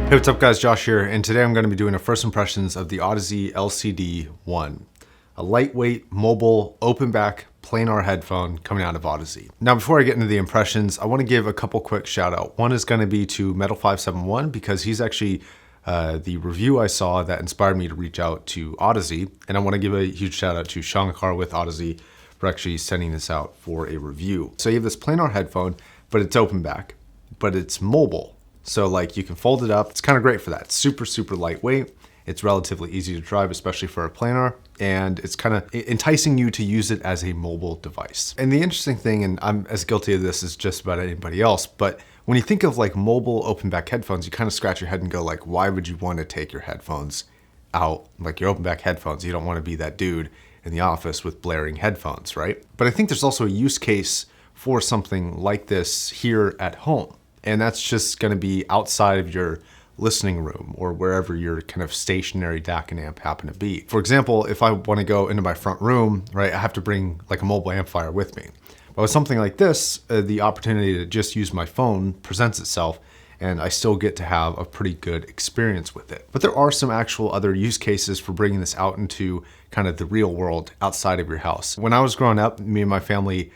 Hey, what's up guys, Josh here, and today I'm going to be doing a first impressions of the Audeze LCD-1, a lightweight, mobile, open back, planar headphone coming out of Audeze. Now before I get into the impressions, I want to give a couple quick shout out. One is going to be to Metal571 because he's actually the review I saw that inspired me to reach out to Audeze, and I want to give a huge shout out to Shankar with Audeze for actually sending this out for a review. So you have this planar headphone, but it's open back, but it's mobile. So like you can fold it up. It's kind of great for that. It's super, super lightweight. It's relatively easy to drive, especially for a planar, and it's kind of enticing you to use it as a mobile device. And the interesting thing, and I'm as guilty of this as just about anybody else, but when you think of like mobile open back headphones, you kind of scratch your head and go like, why would you want to take your headphones out, like your open back headphones? You don't want to be that dude in the office with blaring headphones, right? But I think there's also a use case for something like this here at home. And that's just going to be outside of your listening room or wherever your kind of stationary DAC and amp happen to be. For example, if I want to go into my front room, right, I have to bring like a mobile amplifier with me. But with something like this, the opportunity to just use my phone presents itself, and I still get to have a pretty good experience with it. But there are some actual other use cases for bringing this out into kind of the real world outside of your house. When I was growing up, me and my family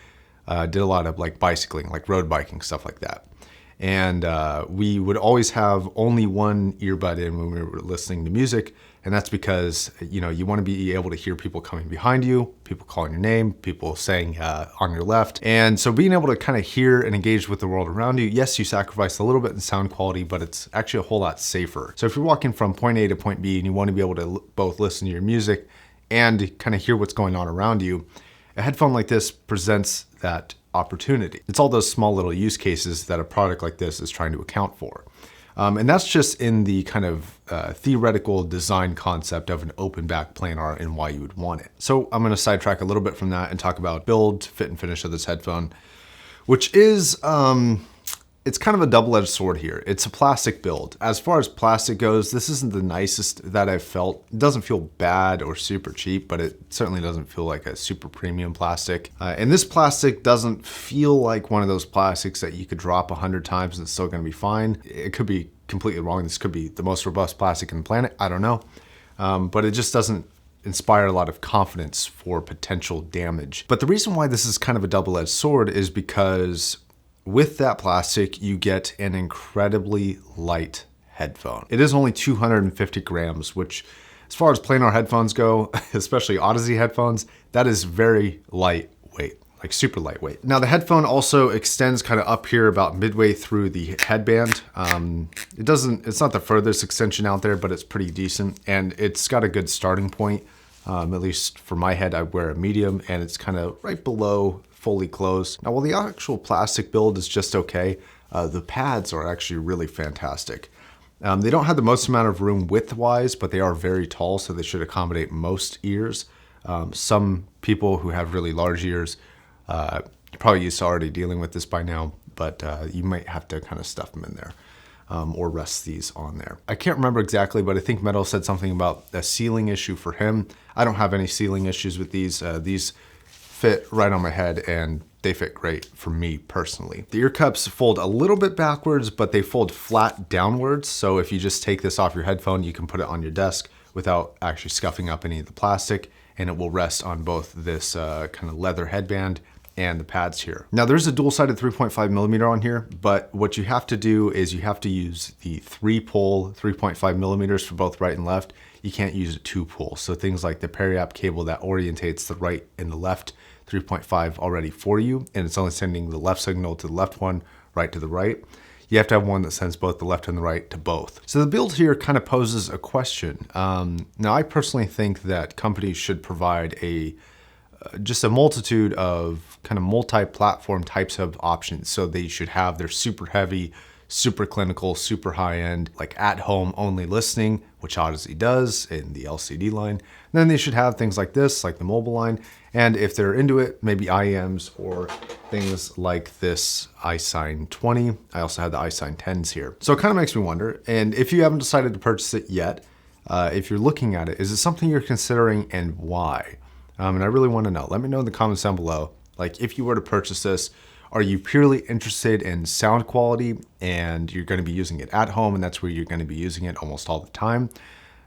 did a lot of like bicycling, like road biking, stuff like that. And we would always have only one earbud in when we were listening to music. And that's because, you know, you want to be able to hear people coming behind you, people calling your name, people saying on your left. And so being able to kind of hear and engage with the world around you, yes, you sacrifice a little bit in sound quality, but it's actually a whole lot safer. So if you're walking from point A to point B and you want to be able to both listen to your music and kind of hear what's going on around you, a headphone like this presents that opportunity. It's all those small little use cases that a product like this is trying to account for. And that's just in the kind of theoretical design concept of an open back planar and why you would want it. So I'm going to sidetrack a little bit from that and talk about build, fit and finish of this headphone, which is, it's kind of a double-edged sword here. It's a plastic build. As far as plastic goes, this isn't the nicest that I've felt. It doesn't feel bad or super cheap, but it certainly doesn't feel like a super premium plastic. And this plastic doesn't feel like one of those plastics that you could drop 100 times and it's still gonna be fine. It could be completely wrong. This could be the most robust plastic on the planet. I don't know. But it just doesn't inspire a lot of confidence for potential damage. But the reason why this is kind of a double-edged sword is because with that plastic, you get an incredibly light headphone. It is only 250 grams, which as far as planar headphones go, especially Audeze headphones, that is very lightweight, like super lightweight. Now the headphone also extends kind of up here about midway through the headband. It's not the furthest extension out there, but it's pretty decent. And it's got a good starting point. At least for my head, I wear a medium and it's kind of right below fully closed. Now, while the actual plastic build is just okay, the pads are actually really fantastic. They don't have the most amount of room width-wise, but they are very tall, so they should accommodate most ears. Some people who have really large ears, you're probably used to already dealing with this by now, but you might have to kind of stuff them in there. Or rest these on there. I can't remember exactly, but I think Metal said something about a ceiling issue for him. I don't have any ceiling issues with these. These fit right on my head and they fit great for me personally. The ear cups fold a little bit backwards, but they fold flat downwards. So if you just take this off your headphone, you can put it on your desk without actually scuffing up any of the plastic, and it will rest on both this kind of leather headband and the pads here. Now there's a dual-sided 3.5 millimeter on here, but what you have to do is you have to use the 3-pole 3.5 millimeters for both right and left. You can't use a 2-pole. So things like the peri-app cable that orientates the right and the left 3.5 already for you, and it's only sending the left signal to the left one, right to the right. You have to have one that sends both the left and the right to both. So the build here kind of poses a question. Now I personally think that companies should provide just a multitude of kind of multi-platform types of options. So they should have their super heavy, super clinical, super high-end, like at-home only listening, which Audeze does in the LCD line. And then they should have things like this, like the mobile line. And if they're into it, maybe IEMs or things like this iSign 20. I also have the iSign 10s here. So it kind of makes me wonder, and if you haven't decided to purchase it yet, if you're looking at it, is it something you're considering and why? And I really want to know. Let me know in the comments down below. Like if you were to purchase this, Are you purely interested in sound quality and you're going to be using it at home and that's where you're going to be using it almost all the time?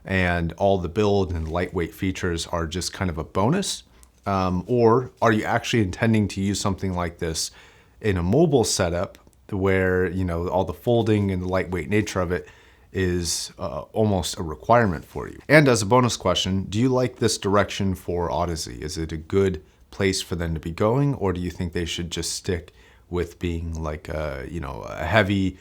And all the build and lightweight features are just kind of a bonus? Or are you actually intending to use something like this in a mobile setup where, you know, all the folding and the lightweight nature of it is almost a requirement for you? And as a bonus question, do you like this direction for Audeze? Is it a good place for them to be going, or do you think they should just stick with being like a, you know, a heavy,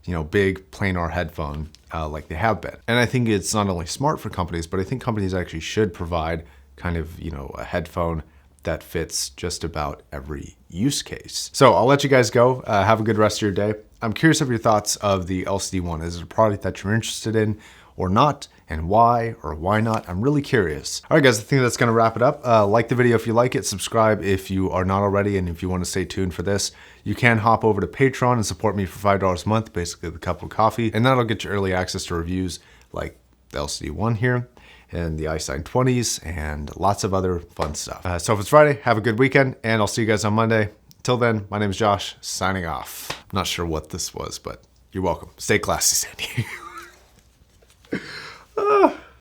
you know, big planar headphone like they have been? And I think it's not only smart for companies, but I think companies actually should provide kind of, you know, a headphone that fits just about every use case. So I'll let you guys go. Have a good rest of your day. I'm curious of your thoughts of the LCD-1. Is it a product that you're interested in or not? And why or why not? I'm really curious. All right, guys, I think that's gonna wrap it up. Like the video if you like it, subscribe if you are not already, and if you wanna stay tuned for this, you can hop over to Patreon and support me for $5 a month, basically the cup of coffee, and that'll get you early access to reviews like the LCD-1 here, and the iSign 20s, and lots of other fun stuff. So if it's Friday, have a good weekend, and I'll see you guys on Monday. Till then, my name is Josh, signing off. I'm not sure what this was, but you're welcome. Stay classy, Sandy.